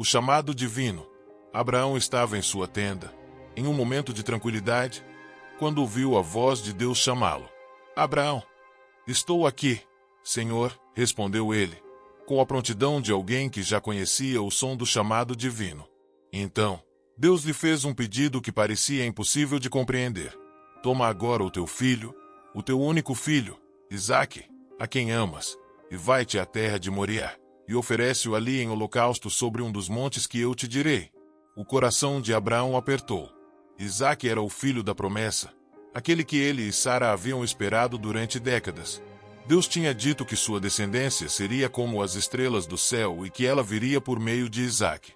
O chamado divino. Abraão estava em sua tenda, em um momento de tranquilidade, quando ouviu a voz de Deus chamá-lo. Abraão. Estou aqui, Senhor, respondeu ele, com a prontidão de alguém que já conhecia o som do chamado divino. Então, Deus lhe fez um pedido que parecia impossível de compreender. Toma agora o teu filho, o teu único filho, Isaque, a quem amas, e vai-te à terra de Moriá, e oferece-o ali em holocausto sobre um dos montes que eu te direi. O coração de Abraão apertou. Isaque era o filho da promessa, aquele que ele e Sara haviam esperado durante décadas. Deus tinha dito que sua descendência seria como as estrelas do céu e que ela viria por meio de Isaque.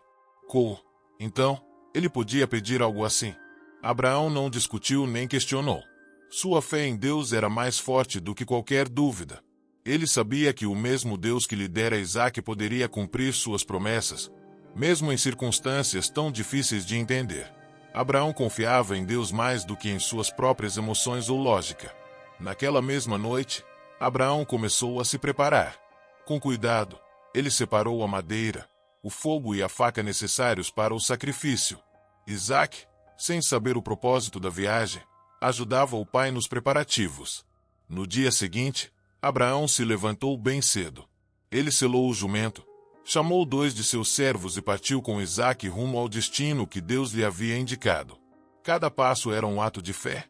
Então, ele podia pedir algo assim. Abraão não discutiu nem questionou. Sua fé em Deus era mais forte do que qualquer dúvida. Ele sabia que o mesmo Deus que lhe dera Isaque poderia cumprir suas promessas, mesmo em circunstâncias tão difíceis de entender. Abraão confiava em Deus mais do que em suas próprias emoções ou lógica. Naquela mesma noite, Abraão começou a se preparar. Com cuidado, ele separou a madeira, o fogo e a faca necessários para o sacrifício. Isaque, sem saber o propósito da viagem, ajudava o pai nos preparativos. No dia seguinte, Abraão se levantou bem cedo. Ele selou o jumento, chamou 2 de seus servos e partiu com Isaque rumo ao destino que Deus lhe havia indicado. Cada passo era um ato de fé,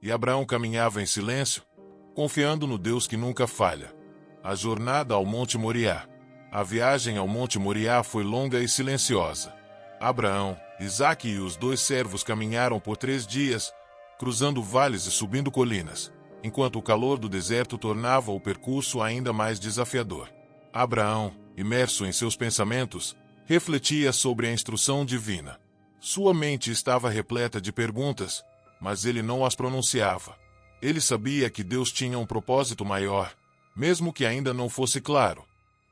e Abraão caminhava em silêncio, confiando no Deus que nunca falha. A jornada ao Monte Moriá. A viagem ao Monte Moriá foi longa e silenciosa. Abraão, Isaque e os 2 servos caminharam por 3 dias, cruzando vales e subindo colinas, enquanto o calor do deserto tornava o percurso ainda mais desafiador. Abraão, imerso em seus pensamentos, refletia sobre a instrução divina. Sua mente estava repleta de perguntas, mas ele não as pronunciava. Ele sabia que Deus tinha um propósito maior, mesmo que ainda não fosse claro.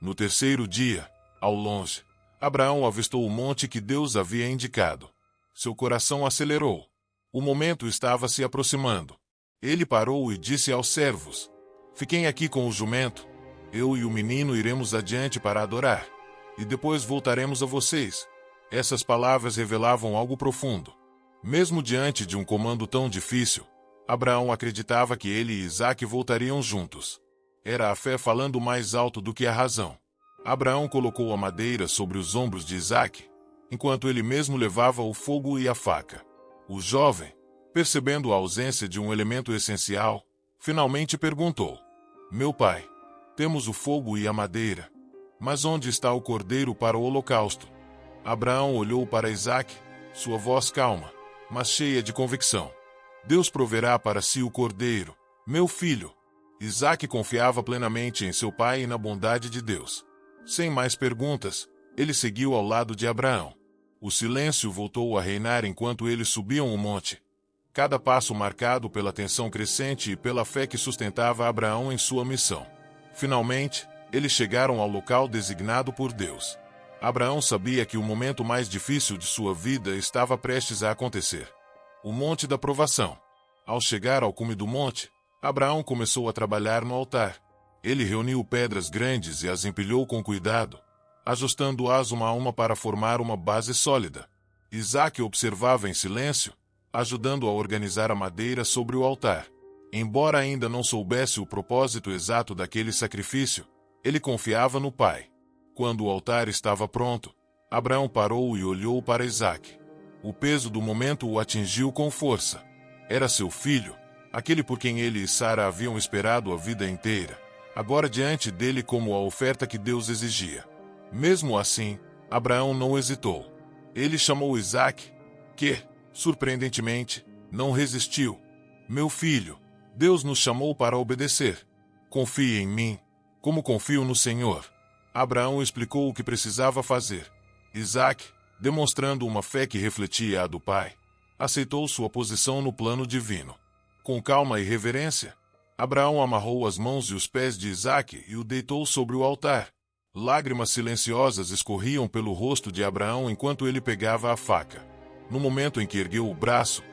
No 3º dia, ao longe, Abraão avistou o monte que Deus havia indicado. Seu coração acelerou. O momento estava se aproximando. Ele parou e disse aos servos: Fiquem aqui com o jumento. Eu e o menino iremos adiante para adorar, e depois voltaremos a vocês. Essas palavras revelavam algo profundo. Mesmo diante de um comando tão difícil, Abraão acreditava que ele e Isaque voltariam juntos. Era a fé falando mais alto do que a razão. Abraão colocou a madeira sobre os ombros de Isaque, enquanto ele mesmo levava o fogo e a faca. O jovem, percebendo a ausência de um elemento essencial, finalmente perguntou: Meu pai, temos o fogo e a madeira, mas onde está o cordeiro para o holocausto? Abraão olhou para Isaque, sua voz calma, mas cheia de convicção. Deus proverá para si o cordeiro, meu filho. Isaque confiava plenamente em seu pai e na bondade de Deus. Sem mais perguntas, ele seguiu ao lado de Abraão. O silêncio voltou a reinar enquanto eles subiam o monte. Cada passo marcado pela tensão crescente e pela fé que sustentava Abraão em sua missão. Finalmente, eles chegaram ao local designado por Deus. Abraão sabia que o momento mais difícil de sua vida estava prestes a acontecer. O Monte da Provação. Ao chegar ao cume do monte, Abraão começou a trabalhar no altar. Ele reuniu pedras grandes e as empilhou com cuidado, ajustando-as uma a uma para formar uma base sólida. Isaque observava em silêncio, ajudando a organizar a madeira sobre o altar. Embora ainda não soubesse o propósito exato daquele sacrifício, ele confiava no pai. Quando o altar estava pronto, Abraão parou e olhou para Isaque. O peso do momento o atingiu com força. Era seu filho, aquele por quem ele e Sara haviam esperado a vida inteira, agora diante dele como a oferta que Deus exigia. Mesmo assim, Abraão não hesitou. Ele chamou Isaque, que, surpreendentemente, não resistiu. Meu filho, Deus nos chamou para obedecer. Confie em mim, como confio no Senhor. Abraão explicou o que precisava fazer. Isaque, demonstrando uma fé que refletia a do pai, aceitou sua posição no plano divino. Com calma e reverência, Abraão amarrou as mãos e os pés de Isaque e o deitou sobre o altar. Lágrimas silenciosas escorriam pelo rosto de Abraão enquanto ele pegava a faca. No momento em que ergueu o braço,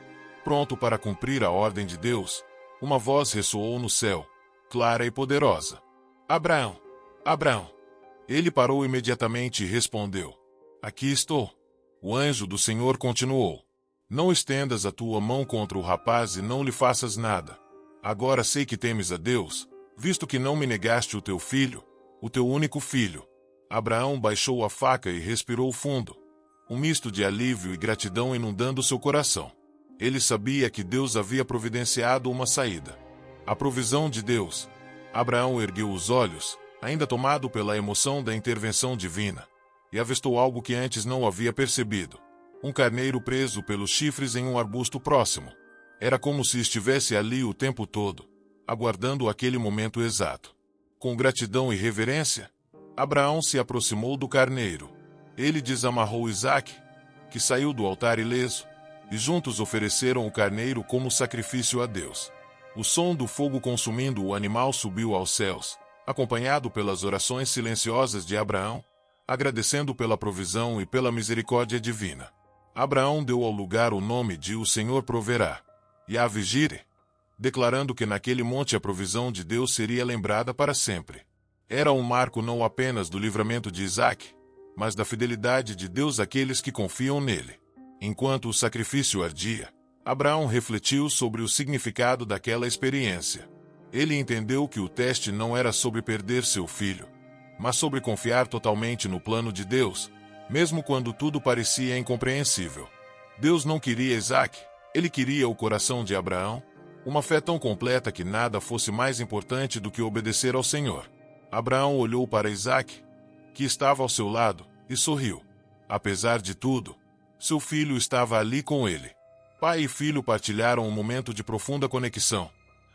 pronto para cumprir a ordem de Deus, uma voz ressoou no céu, clara e poderosa. Abraão! Abraão! Ele parou imediatamente e respondeu. Aqui estou. O anjo do Senhor continuou: Não estendas a tua mão contra o rapaz e não lhe faças nada. Agora sei que temes a Deus, visto que não me negaste o teu filho, o teu único filho. Abraão baixou a faca e respirou fundo, um misto de alívio e gratidão inundando seu coração. Ele sabia que Deus havia providenciado uma saída. A provisão de Deus. Abraão ergueu os olhos, ainda tomado pela emoção da intervenção divina, e avistou algo que antes não havia percebido: um carneiro preso pelos chifres em um arbusto próximo. Era como se estivesse ali o tempo todo, aguardando aquele momento exato. Com gratidão e reverência, Abraão se aproximou do carneiro. Ele desamarrou Isaque, que saiu do altar ileso, e juntos ofereceram o carneiro como sacrifício a Deus. O som do fogo consumindo o animal subiu aos céus, acompanhado pelas orações silenciosas de Abraão, agradecendo pela provisão e pela misericórdia divina. Abraão deu ao lugar o nome de O Senhor Proverá, Yahvé Jireh, declarando que naquele monte a provisão de Deus seria lembrada para sempre. Era um marco não apenas do livramento de Isaque, mas da fidelidade de Deus àqueles que confiam nele. Enquanto o sacrifício ardia, Abraão refletiu sobre o significado daquela experiência. Ele entendeu que o teste não era sobre perder seu filho, mas sobre confiar totalmente no plano de Deus, mesmo quando tudo parecia incompreensível. Deus não queria Isaque, ele queria o coração de Abraão, uma fé tão completa que nada fosse mais importante do que obedecer ao Senhor. Abraão olhou para Isaque, que estava ao seu lado, e sorriu. Apesar de tudo, seu filho estava ali com ele. Pai e filho partilharam um momento de profunda conexão,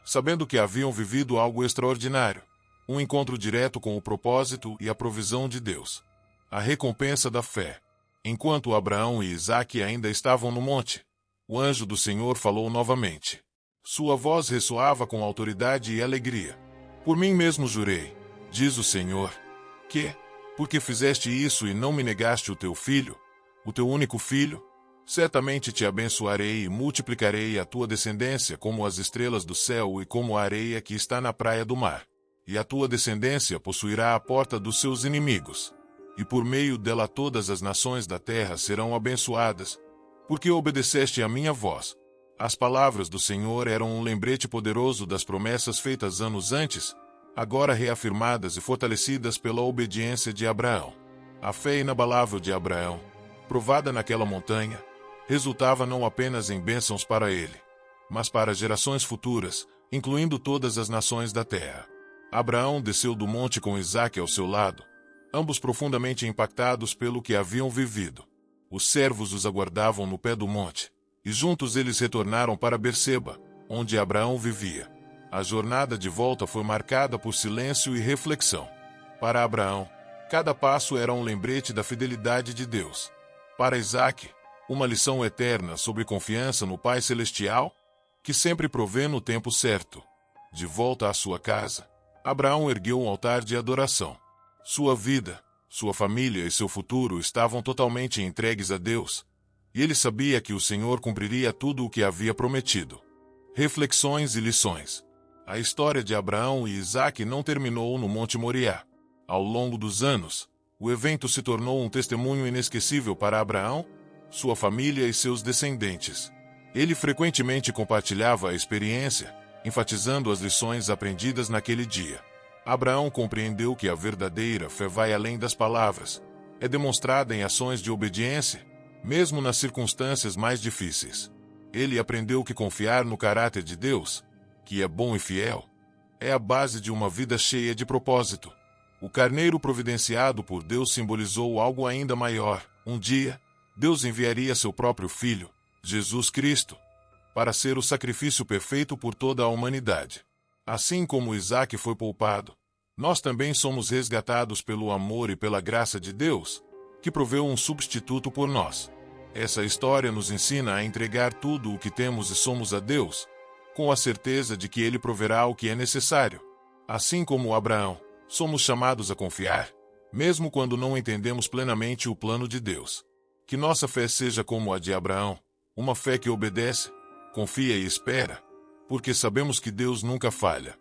sabendo que haviam vivido algo extraordinário, um encontro direto com o propósito e a provisão de Deus. A recompensa da fé. Enquanto Abraão e Isaque ainda estavam no monte, o anjo do Senhor falou novamente. Sua voz ressoava com autoridade e alegria. Por mim mesmo jurei, diz o Senhor, que, porque fizeste isso e não me negaste o teu filho, o teu único filho, certamente te abençoarei e multiplicarei a tua descendência como as estrelas do céu e como a areia que está na praia do mar. E a tua descendência possuirá a porta dos seus inimigos. E por meio dela todas as nações da terra serão abençoadas, porque obedeceste à minha voz. As palavras do Senhor eram um lembrete poderoso das promessas feitas anos antes, agora reafirmadas e fortalecidas pela obediência de Abraão. A fé inabalável de Abraão, provada naquela montanha, resultava não apenas em bênçãos para ele, mas para gerações futuras, incluindo todas as nações da terra. Abraão desceu do monte com Isaque ao seu lado, ambos profundamente impactados pelo que haviam vivido. Os servos os aguardavam no pé do monte, e juntos eles retornaram para Berseba, onde Abraão vivia. A jornada de volta foi marcada por silêncio e reflexão. Para Abraão, cada passo era um lembrete da fidelidade de Deus. Para Isaque, uma lição eterna sobre confiança no Pai Celestial, que sempre provê no tempo certo. De volta à sua casa, Abraão ergueu um altar de adoração. Sua vida, sua família e seu futuro estavam totalmente entregues a Deus, e ele sabia que o Senhor cumpriria tudo o que havia prometido. Reflexões e lições. A história de Abraão e Isaque não terminou no Monte Moriá. Ao longo dos anos, o evento se tornou um testemunho inesquecível para Abraão, sua família e seus descendentes. Ele frequentemente compartilhava a experiência, enfatizando as lições aprendidas naquele dia. Abraão compreendeu que a verdadeira fé vai além das palavras, é demonstrada em ações de obediência, mesmo nas circunstâncias mais difíceis. Ele aprendeu que confiar no caráter de Deus, que é bom e fiel, é a base de uma vida cheia de propósito. O carneiro providenciado por Deus simbolizou algo ainda maior. Um dia, Deus enviaria seu próprio Filho, Jesus Cristo, para ser o sacrifício perfeito por toda a humanidade. Assim como Isaque foi poupado, nós também somos resgatados pelo amor e pela graça de Deus, que proveu um substituto por nós. Essa história nos ensina a entregar tudo o que temos e somos a Deus, com a certeza de que Ele proverá o que é necessário. Assim como Abraão, somos chamados a confiar, mesmo quando não entendemos plenamente o plano de Deus. Que nossa fé seja como a de Abraão, uma fé que obedece, confia e espera, porque sabemos que Deus nunca falha.